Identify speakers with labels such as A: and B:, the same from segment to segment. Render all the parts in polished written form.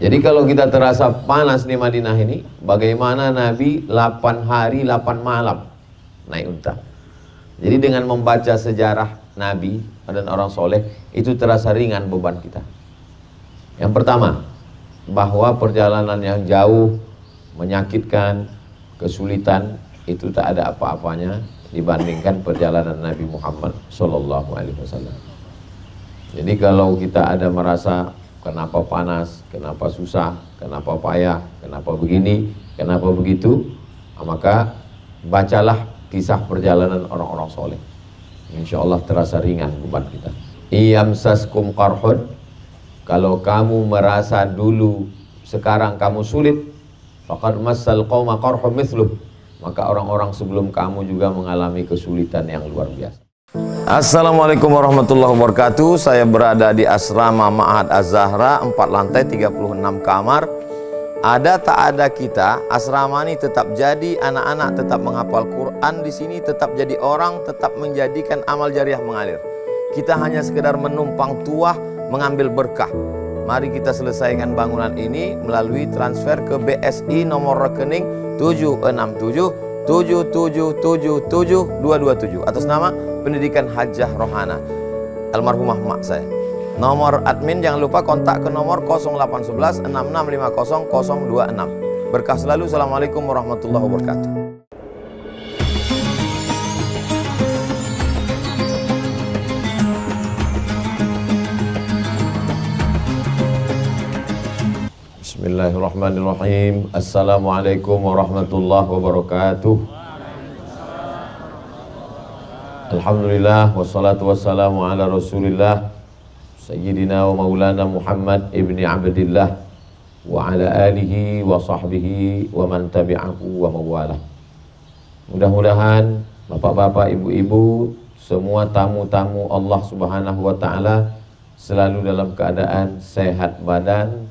A: Jadi kalau kita terasa panas di Madinah ini, bagaimana Nabi 8 hari 8 malam naik unta. Jadi dengan membaca sejarah Nabi dan orang soleh, itu terasa ringan beban kita. Yang pertama, bahwa perjalanan yang jauh, menyakitkan, kesulitan, itu tak ada apa-apanya dibandingkan perjalanan Nabi Muhammad SAW. Jadi kalau kita ada merasa kenapa panas, kenapa susah, kenapa payah, kenapa begini, kenapa begitu, maka bacalah kisah perjalanan orang-orang soleh. Insya Allah terasa ringan beban kita. Iyamsaskum qarhun, kalau kamu merasa dulu sekarang kamu sulit, faqad massal qauma qarhun mithluh, maka orang-orang sebelum kamu juga mengalami kesulitan yang luar biasa. Assalamualaikum warahmatullahi wabarakatuh. Saya berada di asrama Ma'had Az-Zahra, 4 lantai 36 kamar. Ada tak ada kita, asrama ini tetap jadi, anak-anak tetap menghafal Quran di sini, tetap jadi orang, tetap menjadikan amal jariah mengalir. Kita hanya sekedar menumpang tuah, mengambil berkah. Mari kita selesaikan bangunan ini melalui transfer ke BSI nomor rekening 76777772227 atas nama Pendidikan Hajah Rohana almarhumah mak saya. Nomor admin jangan lupa kontak ke nomor 0811 6650 026. Berkah selalu. Assalamualaikum warahmatullahi wabarakatuh. Bismillahirrahmanirrahim. Assalamualaikum warahmatullahi wabarakatuh. Alhamdulillah, wassalatu wassalamu ala rasulillah Sayyidina wa maulana Muhammad ibni Abdillah wa ala alihi wa sahbihi wa man tabi'ahu wa mawalah. Mudah-mudahan bapak-bapak, ibu-ibu, semua tamu-tamu Allah subhanahu wa ta'ala selalu dalam keadaan sehat badan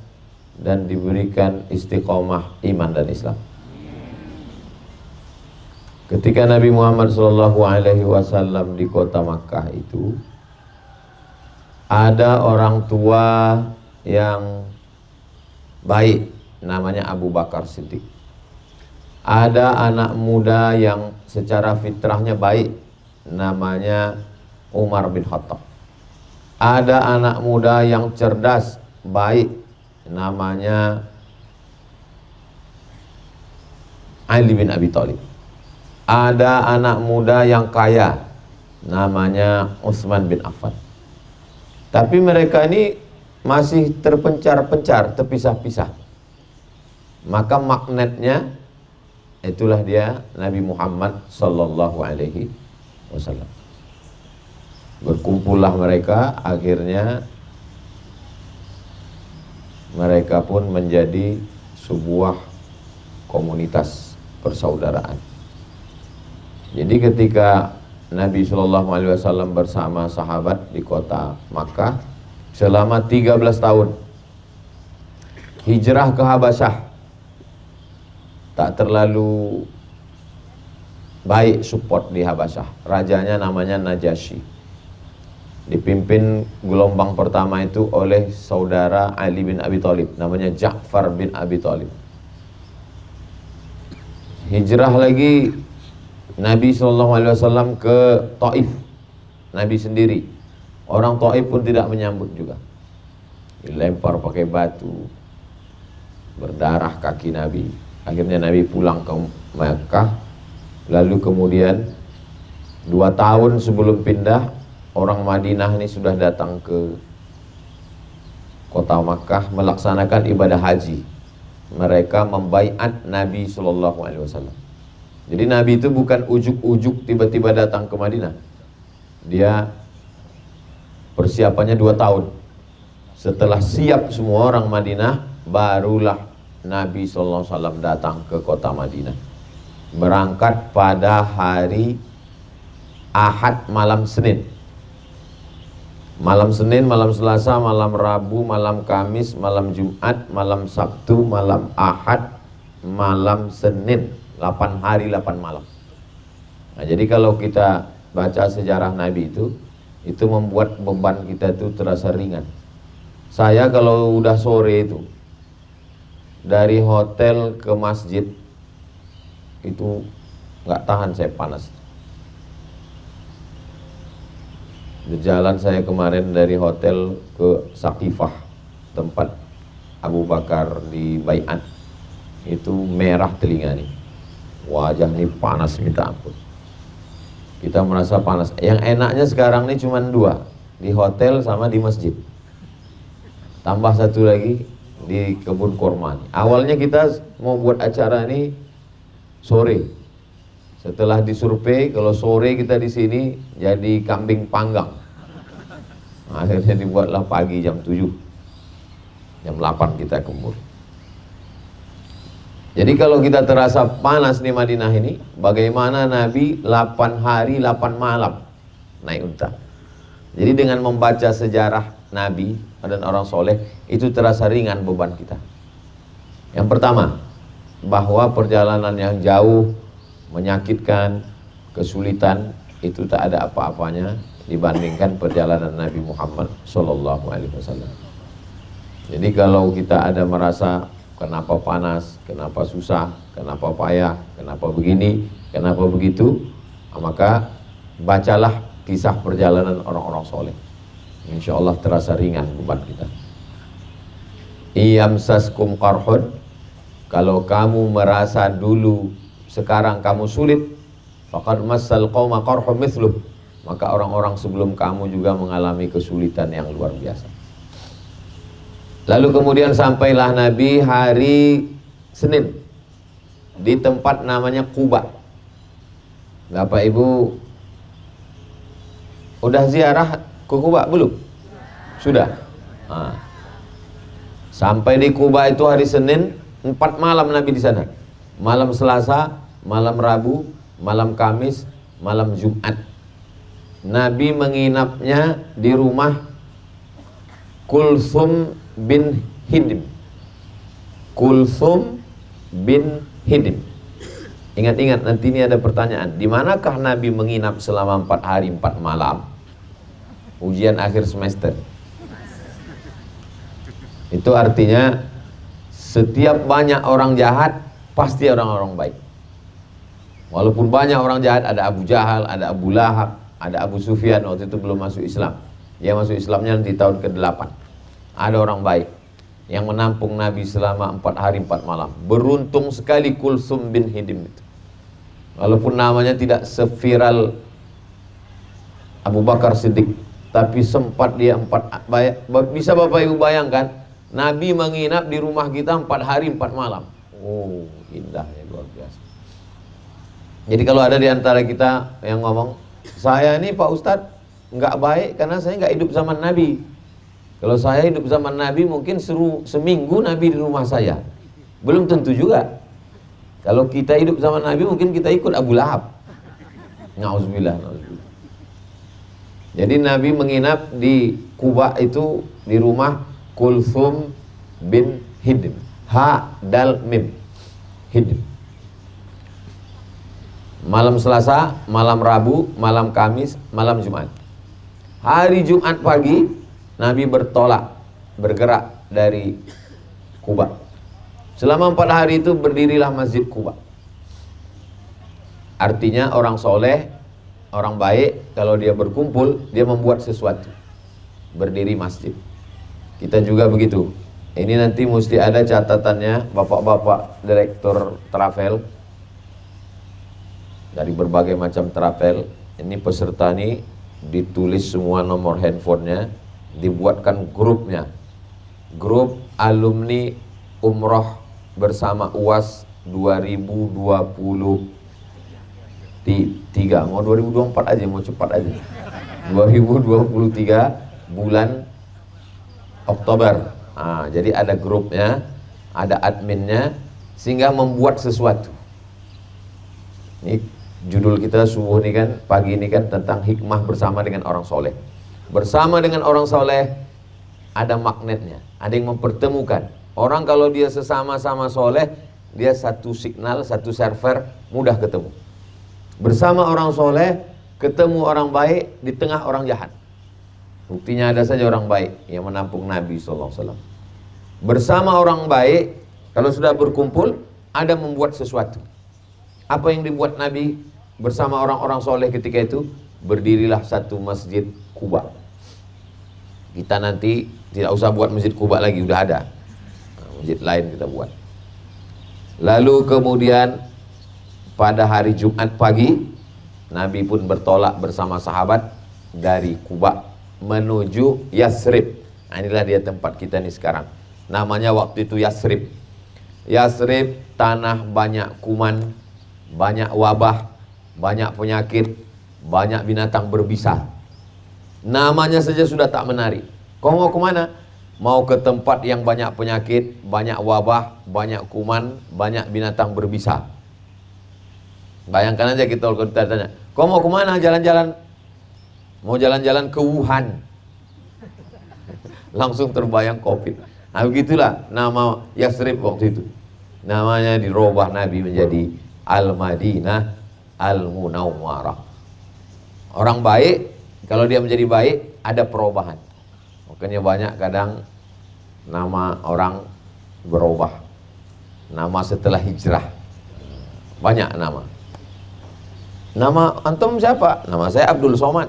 A: dan diberikan istiqomah iman dan Islam. Ketika Nabi Muhammad SAW di kota Makkah itu, ada orang tua yang baik, namanya Abu Bakar Siddiq. Ada anak muda yang secara fitrahnya baik, namanya Umar bin Khattab. Ada anak muda yang cerdas, baik, namanya Ali bin Abi Thalib. Ada anak muda yang kaya, namanya Utsman bin Affan. Tapi mereka ini masih terpencar-pencar, terpisah-pisah. Maka magnetnya itulah dia Nabi Muhammad sallallahu alaihi wasallam. Berkumpullah mereka, akhirnya mereka pun menjadi sebuah komunitas persaudaraan. Jadi ketika Nabi SAW bersama sahabat di kota Makkah selama 13 tahun hijrah ke Habasyah, tak terlalu baik support di Habasyah. Rajanya namanya Najasyi, dipimpin gelombang pertama itu oleh saudara Ali bin Abi Thalib, namanya Ja'far bin Abi Thalib. Hijrah lagi Nabi SAW ke Taif, Nabi sendiri. Orang Taif pun tidak menyambut juga, dilempar pakai batu, berdarah kaki Nabi. Akhirnya Nabi pulang ke Makkah. Lalu kemudian 2 tahun sebelum pindah, orang Madinah ini sudah datang ke kota Makkah melaksanakan ibadah haji. Mereka membaiat Nabi SAW. Jadi Nabi itu bukan ujuk-ujuk tiba-tiba datang ke Madinah. Dia persiapannya 2 tahun. Setelah siap semua orang Madinah, barulah Nabi SAW datang ke kota Madinah. Berangkat pada hari Ahad malam Senin. Malam Senin, malam Selasa, malam Rabu, malam Kamis, malam Jumat, malam Sabtu, malam Ahad, malam Senin. 8 hari 8 malam. Nah, jadi kalau kita baca sejarah Nabi itu membuat beban kita itu terasa ringan. Saya kalau udah sore itu dari hotel ke masjid itu nggak tahan saya panas. Berjalan saya kemarin dari hotel ke Saqifah, tempat Abu Bakar di Bai'at, itu merah telinga nih, wajah nih panas minta ampun. Kita merasa panas. Yang enaknya sekarang nih cuma dua, di hotel sama di masjid. Tambah satu lagi di kebun kurma. Awalnya kita mau buat acara ini sore. Setelah disurvei, kalau sore kita di sini jadi kambing panggang. Akhirnya dibuatlah pagi jam 7. Jam 8 kita kebun. Jadi kalau kita terasa panas di Madinah ini, bagaimana Nabi 8 hari 8 malam naik unta. Jadi dengan membaca sejarah Nabi dan orang soleh, itu terasa ringan beban kita. Yang pertama, bahwa perjalanan yang jauh, menyakitkan, kesulitan, itu tak ada apa-apanya dibandingkan perjalanan Nabi Muhammad SAW. Jadi kalau kita ada merasa kenapa panas, kenapa susah, kenapa payah, kenapa begini, kenapa begitu, maka bacalah kisah perjalanan orang-orang soleh. Insya Allah terasa ringan beban kita. Iyamsaskum qarhun, kalau kamu merasa dulu sekarang kamu sulit, faqad massal qauma qarhum mithluh, maka orang-orang sebelum kamu juga mengalami kesulitan yang luar biasa. Lalu kemudian sampailah Nabi hari Senin di tempat namanya Quba. Bapak Ibu udah ziarah ke Quba belum? Sudah. Nah, sampai di Quba itu hari Senin, 4 malam Nabi di sana. Malam Selasa, malam Rabu, malam Kamis, malam Jumat. Nabi menginapnya di rumah Kulthum bin Hidim. Kulthum bin Hidim. Ingat-ingat, nanti ini ada pertanyaan. Di manakah Nabi menginap selama 4 hari 4 malam? Ujian akhir semester. Itu artinya setiap banyak orang jahat, pasti orang-orang baik. Walaupun banyak orang jahat, ada Abu Jahal, ada Abu Lahab, ada Abu Sufyan, waktu itu belum masuk Islam. Dia masuk Islamnya nanti tahun ke-8. Ada orang baik yang menampung Nabi selama 4 hari 4 malam. Beruntung sekali Kulsum bin Hidim itu. Walaupun namanya tidak seviral Abu Bakar Siddiq, tapi sempat dia bisa Bapak Ibu bayangkan, Nabi menginap di rumah kita 4 hari 4 malam. Oh, indahnya luar biasa. Jadi kalau ada di antara kita yang ngomong, saya ini Pak Ustadz nggak baik karena saya nggak hidup zaman Nabi. Kalau saya hidup zaman Nabi mungkin seminggu Nabi di rumah saya. Belum tentu juga. Kalau kita hidup zaman Nabi mungkin kita ikut Abu Lahab. Na'udzubillah. Jadi Nabi menginap di Quba itu di rumah Kulthum bin Hidim. Ha dal mim Hidim. Malam Selasa, malam Rabu, malam Kamis, malam Jumat. Hari Jumat pagi Nabi bergerak dari Quba. Selama 4 hari itu berdirilah Masjid Quba. Artinya orang soleh, orang baik, kalau dia berkumpul, dia membuat sesuatu. Berdiri masjid. Kita juga begitu. Ini nanti mesti ada catatannya, bapak-bapak direktur travel dari berbagai macam travel. Ini peserta nih ditulis semua nomor handphonenya, dibuatkan grupnya, grup alumni umroh bersama UAS 2023, mau 2024 aja, mau cepat aja, 2023 bulan Oktober. Nah, jadi ada grupnya, ada adminnya, sehingga membuat sesuatu. Ini judul kita subuh ini kan, pagi ini kan tentang hikmah bersama dengan orang soleh. Bersama dengan orang soleh ada magnetnya, ada yang mempertemukan. Orang kalau dia sesama-sama soleh, dia satu signal, satu server, mudah ketemu. Bersama orang soleh, ketemu orang baik di tengah orang jahat. Buktinya ada saja orang baik yang menampung Nabi SAW. Bersama orang baik, Kalau sudah berkumpul, ada membuat sesuatu. Apa yang dibuat Nabi bersama orang-orang soleh ketika itu? Berdirilah satu masjid Quba. Kita nanti tidak usah buat masjid Quba lagi, udah ada. Masjid lain kita buat. Lalu kemudian pada hari Jumat pagi, Nabi pun bertolak bersama sahabat dari Quba menuju Yasrib. Nah, inilah dia tempat kita nih sekarang. Namanya waktu itu Yasrib. Yasrib tanah banyak kuman, banyak wabah, banyak penyakit, banyak binatang berbisa. Namanya saja sudah tak menarik. Kau mau kemana? Mau ke tempat yang banyak penyakit, banyak wabah, banyak kuman, banyak binatang berbisa. Bayangkan aja kita kalau kita tanya, kau mau kemana jalan-jalan? Mau jalan-jalan ke Wuhan. Langsung terbayang COVID. Nah begitulah nama Yasrib waktu itu. Namanya dirubah Nabi menjadi Al-Madinah Al-Munawwarah. Orang baik, kalau dia menjadi baik, ada perubahan. Makanya banyak kadang nama orang berubah. Nama setelah hijrah. Banyak nama. Nama antum siapa? Nama saya Abdul Somad.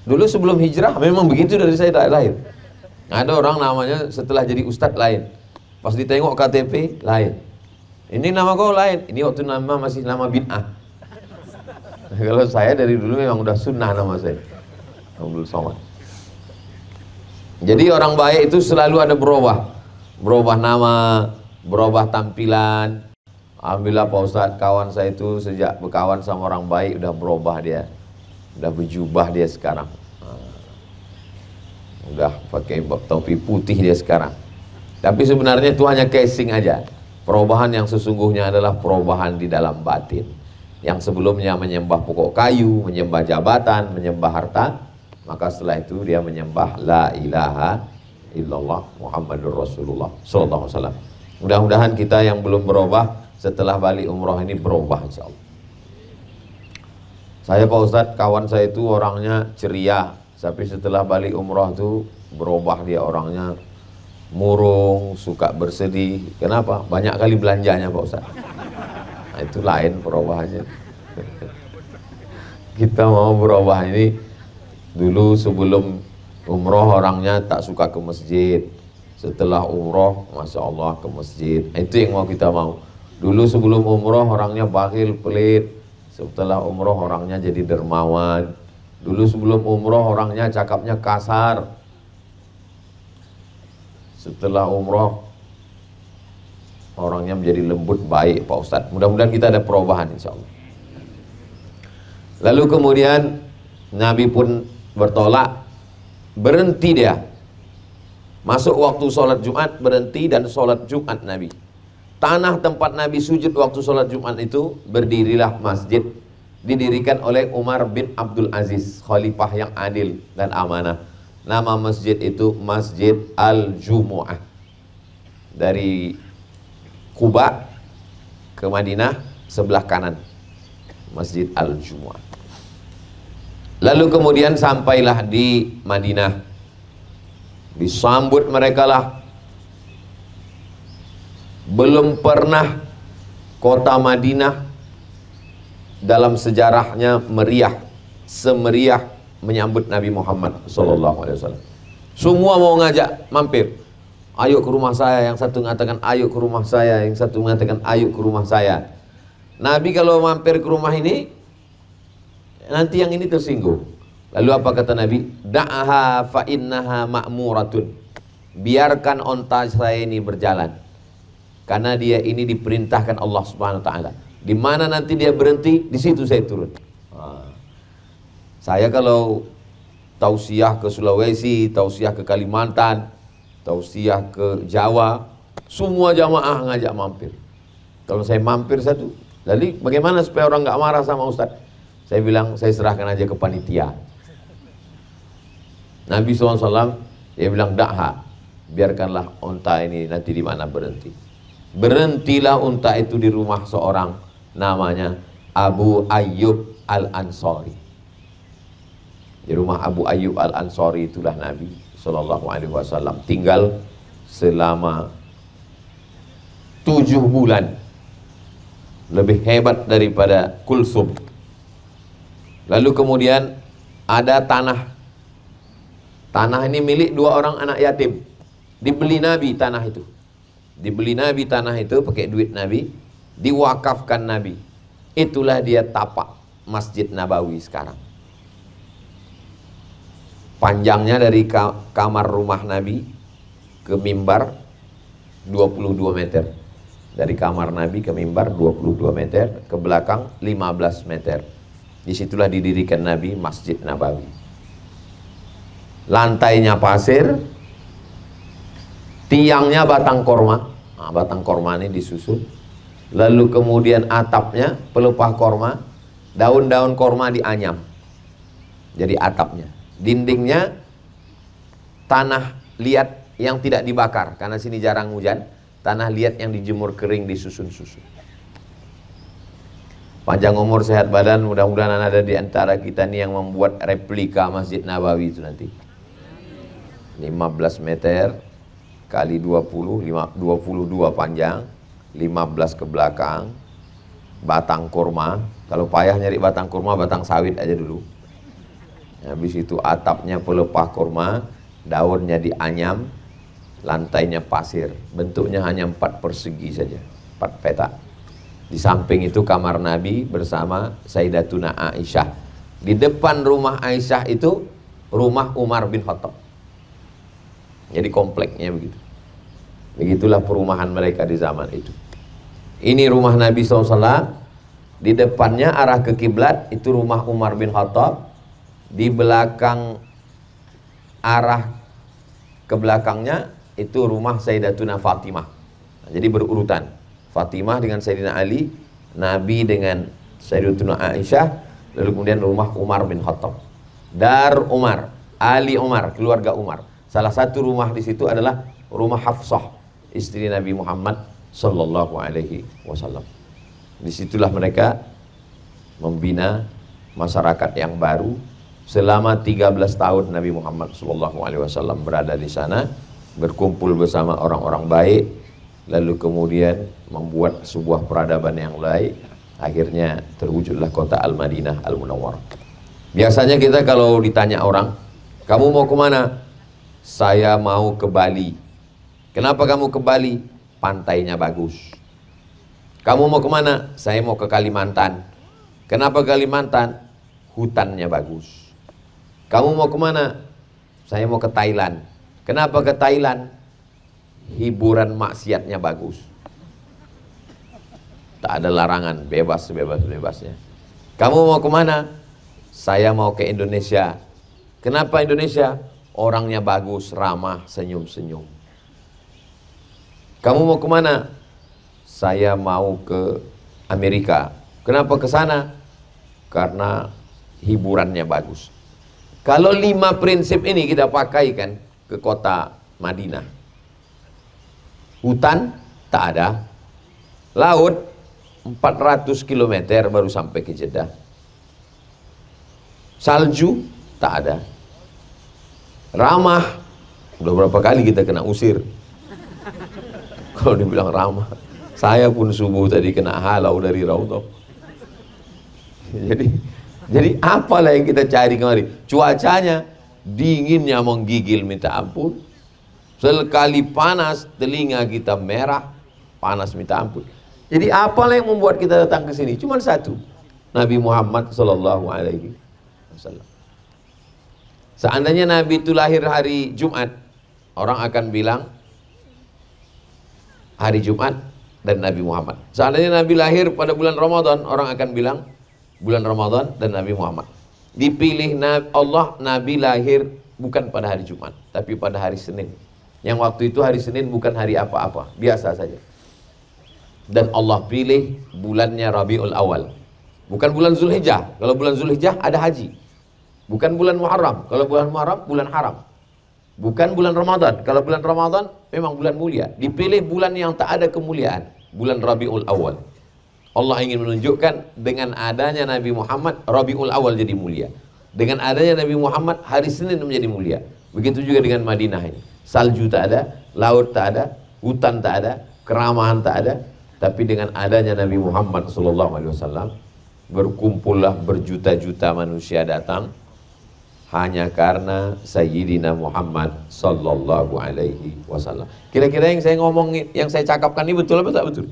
A: Dulu sebelum hijrah memang begitu dari saya lahir. Ada orang namanya setelah jadi ustadz lain. Pas ditengok KTP lain. Ini nama kau lain. Ini waktu nama masih nama bid'ah. Kalau saya dari dulu memang udah sunnah nama saya, Abdul Somad. Jadi orang baik itu selalu ada berubah. Berubah nama, berubah tampilan. Alhamdulillah Pak Ustadz, kawan saya itu sejak berkawan sama orang baik udah berubah dia. Udah berjubah dia sekarang. Udah pakai topi putih dia sekarang. Tapi sebenarnya itu hanya casing aja. Perubahan yang sesungguhnya adalah perubahan di dalam batin. Yang sebelumnya menyembah pokok kayu, menyembah jabatan, menyembah harta, maka setelah itu dia menyembah la ilaha illallah Muhammadur Rasulullah sallallahu alaihi wasallam. Mudah-mudahan kita yang belum berubah setelah balik umroh ini berubah insyaallah. Saya Pak Ustadz, kawan saya itu orangnya ceria, tapi setelah balik umroh itu berubah dia orangnya murung, suka bersedih. Kenapa? Banyak kali belanjanya Pak Ustadz. Nah, itu lain perubahannya. Kita mau berubah ini. Dulu sebelum umroh orangnya tak suka ke masjid. Setelah umroh, Masya Allah ke masjid. Itu yang mau kita mau. Dulu sebelum umroh orangnya bakhil, pelit. Setelah umroh orangnya jadi dermawan. Dulu sebelum umroh orangnya cakapnya kasar. Setelah umroh orangnya menjadi lembut, baik Pak Ustadz. Mudah-mudahan kita ada perubahan insya Allah. Lalu kemudian Nabi pun bertolak, berhenti dia. Masuk waktu sholat Jumat, berhenti dan sholat Jumat Nabi. Tanah tempat Nabi sujud waktu sholat Jumat itu, berdirilah masjid. Didirikan oleh Umar bin Abdul Aziz, khalifah yang adil dan amanah. Nama masjid itu Masjid Al-Jumu'ah. Dari Quba ke Madinah sebelah kanan, Masjid Al-Jumu'ah. Lalu kemudian sampailah di Madinah. Disambut mereka lah. Belum pernah kota Madinah dalam sejarahnya meriah, semeriah menyambut Nabi Muhammad SAW. Semua mau ngajak mampir. Ayo ke rumah saya, yang satu mengatakan ayo ke rumah saya, yang satu mengatakan ayo ke rumah saya. Nabi kalau mampir ke rumah ini, nanti yang ini tersinggung. Lalu apa kata Nabi? Da'aha fa innaha ma'muratun. Biarkan onta saya ini berjalan. Karena dia ini diperintahkan Allah Subhanahu wa taala. Di mana nanti dia berhenti, di situ saya turun. Saya kalau tausiah ke Sulawesi, tausiah ke Kalimantan, tausiah ke Jawa, semua jamaah ngajak mampir. Kalau saya mampir satu, jadi bagaimana supaya orang nggak marah sama Ustadz? Saya bilang, saya serahkan aja ke panitia. Nabi SAW, dia bilang, dakha, biarkanlah unta ini nanti di mana berhenti. Berhentilah unta itu di rumah seorang, namanya Abu Ayyub Al-Ansari. Di rumah Abu Ayyub Al-Ansari itulah Nabi SAW tinggal selama 7 bulan. Lebih hebat daripada Kulsum. Lalu kemudian ada tanah. Tanah ini milik 2 orang anak yatim. Dibeli Nabi tanah itu. Dibeli Nabi tanah itu pakai duit Nabi. Diwakafkan Nabi. Itulah dia tapak Masjid Nabawi sekarang. Panjangnya dari kamar rumah Nabi ke mimbar 22 meter. Dari kamar Nabi ke mimbar 22 meter, ke belakang 15 meter. Disitulah didirikan Nabi Masjid Nabawi. Lantainya pasir, tiangnya batang korma. Nah, batang korma ini disusun. Lalu kemudian atapnya pelepah korma, daun-daun korma dianyam. Jadi atapnya. Dindingnya tanah liat yang tidak dibakar, karena sini jarang hujan. Tanah liat yang dijemur kering, disusun-susun. Panjang umur sehat badan, mudah-mudahan ada di antara kita nih yang membuat replika Masjid Nabawi itu nanti. 15 meter kali 20, 22 panjang, 15 ke belakang, batang kurma. Kalau payah nyari batang kurma, batang sawit aja dulu. Habis itu atapnya pelepah kurma, daunnya dianyam, lantainya pasir. Bentuknya hanya 4 persegi saja, 4 petak. Di samping itu kamar Nabi bersama Sayyidatuna Aisyah. Di depan rumah Aisyah itu rumah Umar bin Khattab. Jadi kompleknya begitu. Begitulah perumahan mereka di zaman itu. Ini rumah Nabi SAW. Di depannya arah ke kiblat itu rumah Umar bin Khattab. Di belakang arah ke belakangnya itu rumah Sayyidatuna Fatimah. Nah, jadi berurutan. Fatimah dengan Sayyidina Ali, Nabi dengan Sayyidatuna Aisyah, lalu kemudian rumah Umar bin Khattab. Dar Umar, Ali Umar, keluarga Umar. Salah satu rumah di situ adalah rumah Hafsah, istri Nabi Muhammad sallallahu alaihi wasallam. Disitulah mereka membina masyarakat yang baru. Selama 13 tahun Nabi Muhammad sallallahu alaihi wasallam berada di sana, berkumpul bersama orang-orang baik, lalu kemudian membuat sebuah peradaban yang baik. Akhirnya terwujudlah kota Al-Madinah Al-Munawwarah. Biasanya kita kalau ditanya orang, kamu mau kemana? Saya mau ke Bali. Kenapa kamu ke Bali? Pantainya bagus. Kamu mau kemana? Saya mau ke Kalimantan. Kenapa Kalimantan? Hutannya bagus. Kamu mau kemana? Saya mau ke Thailand. Kenapa ke Thailand? Hiburan maksiatnya bagus. Tak ada larangan, bebas sebebas-bebasnya. Kamu mau kemana? Saya mau ke Indonesia. Kenapa Indonesia? Orangnya bagus, ramah, senyum-senyum. Kamu mau kemana? Saya mau ke Amerika. Kenapa ke sana? Karena hiburannya bagus. Kalau 5 prinsip ini kita pakaikan ke kota Madinah. Hutan tak ada. Laut 400 km baru sampai ke Jeddah. Salju tak ada. Ramah, udah berapa kali kita kena usir. Kalau dibilang ramah, saya pun subuh tadi kena halau dari Raudhah. Jadi apalah yang kita cari kemari? Cuacanya dinginnya menggigil minta ampun. Sekali panas telinga kita merah, panas minta ampun. Jadi apalah yang membuat kita datang ke sini? Cuma satu, Nabi Muhammad sallallahu alaihi wasallam. Seandainya Nabi itu lahir hari Jumat, orang akan bilang hari Jumat dan Nabi Muhammad. Seandainya Nabi lahir pada bulan Ramadan, orang akan bilang bulan Ramadan dan Nabi Muhammad. Dipilih Allah, Nabi lahir bukan pada hari Jumat, tapi pada hari Senin. Yang waktu itu hari Senin bukan hari apa-apa, biasa saja. Dan Allah pilih bulannya Rabiul Awal, bukan bulan Zulhijjah. Kalau bulan Zulhijjah ada haji. Bukan bulan Muharram. Kalau bulan Muharram, bulan haram. Bukan bulan Ramadan. Kalau bulan Ramadan, memang bulan mulia. Dipilih bulan yang tak ada kemuliaan. Bulan Rabiul Awal. Allah ingin menunjukkan dengan adanya Nabi Muhammad, Rabiul Awal jadi mulia. Dengan adanya Nabi Muhammad, hari Senin menjadi mulia. Begitu juga dengan Madinah ini. Salju tak ada, laut tak ada, hutan tak ada, keramahan tak ada, tapi dengan adanya Nabi Muhammad SAW, berkumpullah berjuta-juta manusia datang hanya karena Sayyidina Muhammad sallallahu alaihi wasallam. Kira-kira yang saya ngomong, yang saya cakapkan ini betul apa tak betul?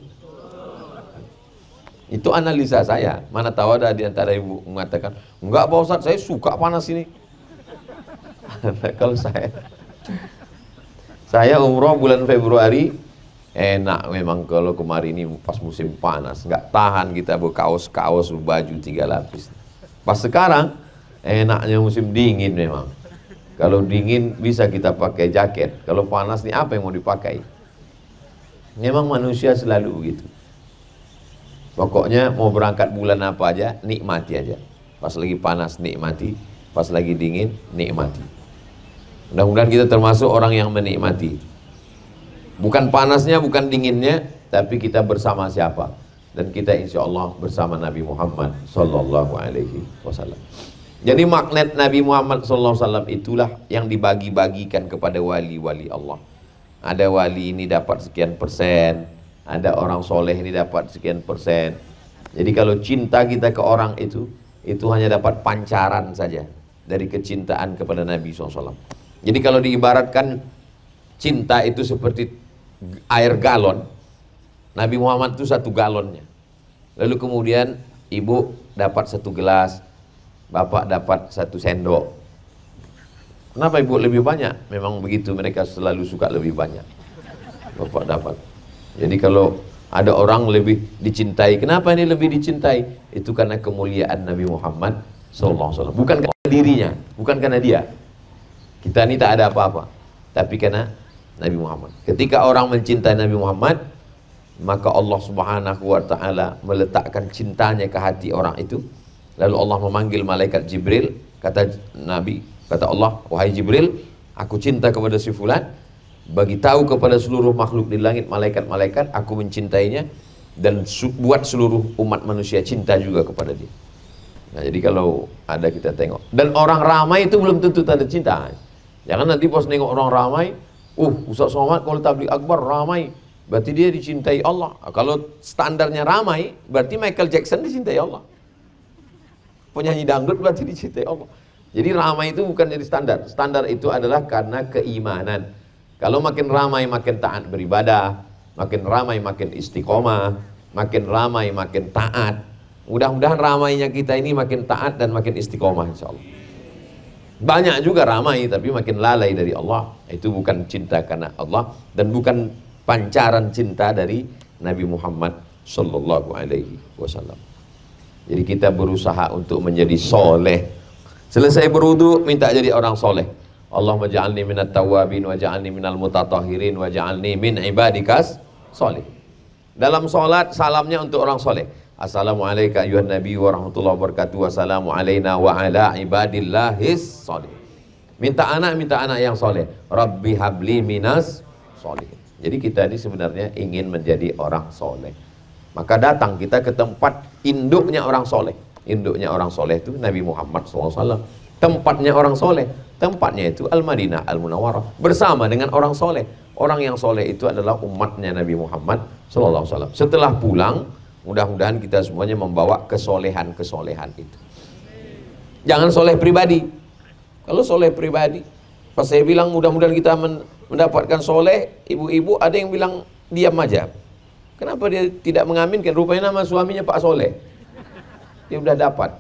A: Itu analisa saya. Mana tahu ada di antara ibu mengatakan, enggak Pak Ustadz, saya suka panas ini. Kalau saya umroh bulan Februari, enak memang kalau kemarin ini pas musim panas, nggak tahan kita berkaos-kaos, baju 3 lapis. Pas sekarang enaknya musim dingin memang. Kalau dingin bisa kita pakai jaket, kalau panas nih apa yang mau dipakai? Memang manusia selalu begitu. Pokoknya mau berangkat bulan apa aja, nikmati aja. Pas lagi panas nikmati, pas lagi dingin nikmati. Mudah-mudahan kita termasuk orang yang menikmati. Bukan panasnya, bukan dinginnya, tapi kita bersama siapa? Dan kita insya Allah bersama Nabi Muhammad sallallahu alaihi wasallam. Jadi magnet Nabi Muhammad SAW itulah yang dibagi-bagikan kepada wali-wali Allah. Ada wali ini dapat sekian persen, ada orang soleh ini dapat sekian persen. Jadi kalau cinta kita ke orang itu hanya dapat pancaran saja dari kecintaan kepada Nabi SAW. Jadi kalau diibaratkan cinta itu seperti air galon, Nabi Muhammad itu 1 galonnya. Lalu kemudian ibu dapat 1 gelas, bapak dapat 1 sendok. Kenapa ibu lebih banyak? Memang begitu, mereka selalu suka lebih banyak. Bapak dapat. Jadi kalau ada orang lebih dicintai, kenapa ini lebih dicintai? Itu karena kemuliaan Nabi Muhammad SAW. Bukan karena dirinya, bukan karena dia. Kita ini tak ada apa-apa, tapi karena Nabi Muhammad. Ketika orang mencintai Nabi Muhammad, maka Allah Subhanahu wa ta'ala meletakkan cintanya ke hati orang itu. Lalu Allah memanggil malaikat Jibril, kata Nabi, kata Allah, wahai Jibril, aku cinta kepada si fulan, bagi tahu kepada seluruh makhluk di langit, malaikat-malaikat, aku mencintainya, dan buat seluruh umat manusia cinta juga kepada dia. Nah, jadi kalau ada kita tengok, dan orang ramai itu belum tentu tanda cinta. Jangan nanti pas nengok orang ramai, Ustaz Somad kalau tabligh akbar ramai, berarti dia dicintai Allah. Kalau standarnya ramai, berarti Michael Jackson dicintai Allah. Penyanyi dangdut berarti dicintai Allah. Jadi ramai itu bukan jadi standar. Standar itu adalah karena keimanan. Kalau makin ramai makin taat beribadah, makin ramai makin istiqomah, makin ramai makin taat. Mudah-mudahan ramainya kita ini makin taat dan makin istiqomah insyaallah. Banyak juga ramai tapi makin lalai dari Allah. Itu bukan cinta karena Allah dan bukan pancaran cinta dari Nabi Muhammad sallallahu alaihi wasallam. Jadi kita berusaha untuk menjadi soleh. Selesai berwudu minta jadi orang soleh. Allahumma ja'alni minat tawabin wa ja'alni minal mutatahhirin wa ja'alni min ibadikas soleh. Dalam solat salamnya untuk orang soleh. Assalamualaikum ayuhan nabi wa rahmatullahi wabarakatuh. Wassalamu alaina wa ala ibadillahis soleh. Minta anak yang soleh. Rabbi habli minas soleh. Jadi kita ini sebenarnya ingin menjadi orang soleh. Maka datang kita ke tempat induknya orang soleh. Induknya orang soleh itu Nabi Muhammad SAW. Tempatnya orang soleh, tempatnya itu Al-Madinah Al-Munawwarah. Bersama dengan orang soleh. Orang yang soleh itu adalah umatnya Nabi Muhammad SAW. Setelah pulang, mudah-mudahan kita semuanya membawa kesolehan-kesolehan itu. Jangan soleh pribadi. Kalau soleh pribadi, pas saya bilang mudah-mudahan kita mendapatkan soleh, ibu-ibu ada yang bilang diam aja. Kenapa dia tidak mengaminkan? Rupanya nama suaminya Pak Soleh. Dia udah dapat.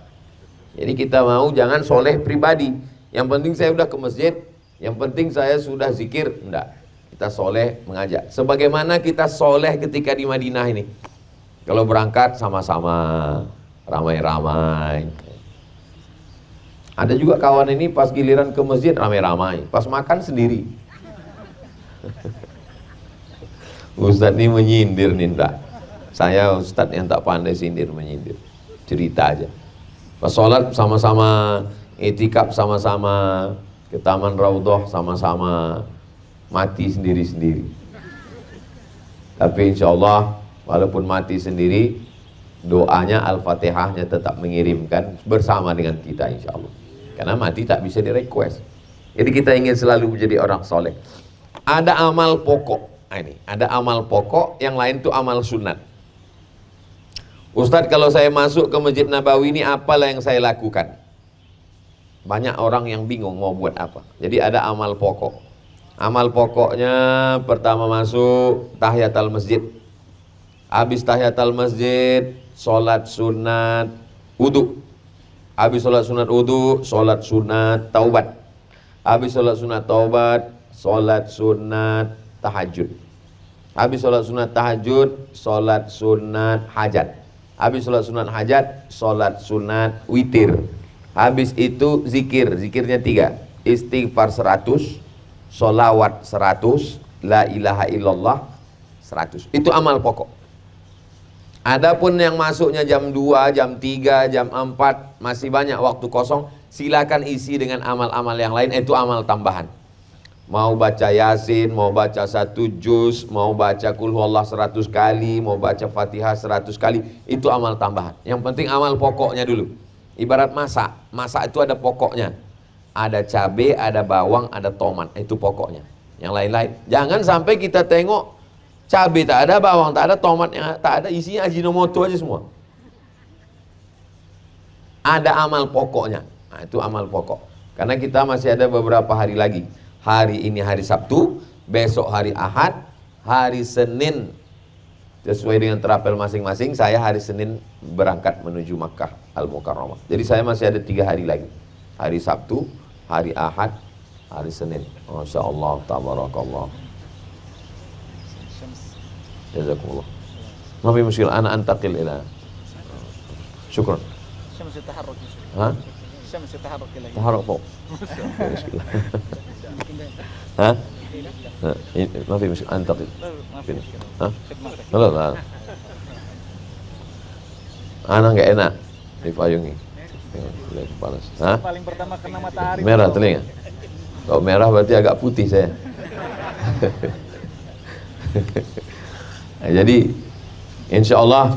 A: Jadi kita mau jangan soleh pribadi. Yang penting saya udah ke masjid, yang penting saya sudah zikir. Enggak. Kita soleh mengajak. Sebagaimana kita soleh ketika di Madinah ini. Kalau berangkat sama-sama, ramai-ramai. Ada juga kawan ini pas giliran ke masjid ramai-ramai, pas makan sendiri. Ustadz ini menyindir nih, enggak. Saya ustadz yang tak pandai sindir menyindir. Cerita aja. Pas sholat sama-sama, itikaf sama-sama, ke Taman Raudhah sama-sama, mati sendiri-sendiri. Tapi insya Allah walaupun mati sendiri, doanya Al-Fatihahnya tetap mengirimkan bersama dengan kita insya Allah. Karena mati tak bisa di request. Jadi kita ingin selalu menjadi orang soleh. Ada amal pokok Nah, ini ada amal pokok, yang lain itu amal sunat. Ustadz, kalau saya masuk ke Masjid Nabawi ini apalah yang saya lakukan? Banyak orang yang bingung mau buat apa. Jadi ada amal pokok. Amal pokoknya pertama masuk tahiyatul masjid. Habis tahiyatul masjid, sholat sunat wudu. Habis sholat sunat wudu, sholat sunat taubat. Habis sholat sunat taubat, sholat sunat tahajud. Habis sholat sunat tahajud, sholat sunat hajat. Habis sholat sunat hajat, sholat sunat witir. Habis itu zikir, zikirnya 3. Istighfar 100, sholawat 100, la ilaha illallah 100. Itu amal pokok. Adapun yang masuknya jam 2, jam 3, jam 4, masih banyak waktu kosong, silakan isi dengan amal-amal yang lain, itu amal tambahan. Mau baca Yasin, mau baca 1 juz, mau baca Qul Huwallah 100 kali, mau baca Fatihah 100 kali, itu amal tambahan. Yang penting amal pokoknya dulu. Ibarat masak, masak itu ada pokoknya. Ada cabai, ada bawang, ada tomat, itu pokoknya. Yang lain-lain, jangan sampai kita tengok cabai tak ada, bawang tak ada, tomatnya tak ada, isinya Ajinomoto aja semua. Ada amal pokoknya. Nah, itu amal pokok. Karena kita masih ada beberapa hari lagi. Hari ini hari Sabtu, besok hari Ahad, hari Senin sesuai dengan terapel masing-masing. Saya hari Senin berangkat menuju Makkah Al-Mukarramah. Jadi saya masih ada 3 hari lagi. Hari Sabtu, hari Ahad, hari Senin. Masya Allah, tabarakallah. Jazakumullah. Ma fi muskil, ana antaqil ila. Syukran.
B: Syams taharruk.
A: Ha?
B: Syams taharruk lagi.
A: Taharruk fawq. Ha? Ma fi muskil, antaqil. Ha? Halo, lah. Ana enggak enak dipayungi. Panas. Ha?
B: Paling pertama kena matahari.
A: Merah telinga. Kalau merah berarti agak putih saya. Nah, jadi insya Allah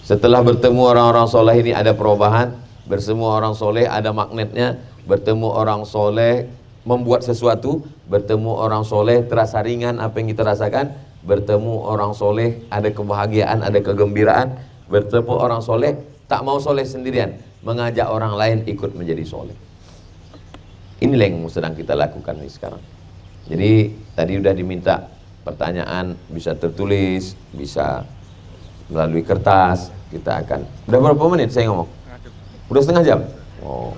A: setelah bertemu orang-orang soleh ini ada perubahan. Bertemu orang soleh ada magnetnya. Bertemu orang soleh membuat sesuatu. Bertemu orang soleh terasa ringan apa yang kita rasakan. Bertemu orang soleh ada kebahagiaan, ada kegembiraan. Bertemu orang soleh tak mau soleh sendirian, mengajak orang lain ikut menjadi soleh. Inilah yang sedang kita lakukan nih sekarang. Jadi tadi udah diminta pertanyaan, bisa tertulis, bisa melalui kertas. Kita akan, udah berapa menit saya ngomong? Udah setengah jam? Oh.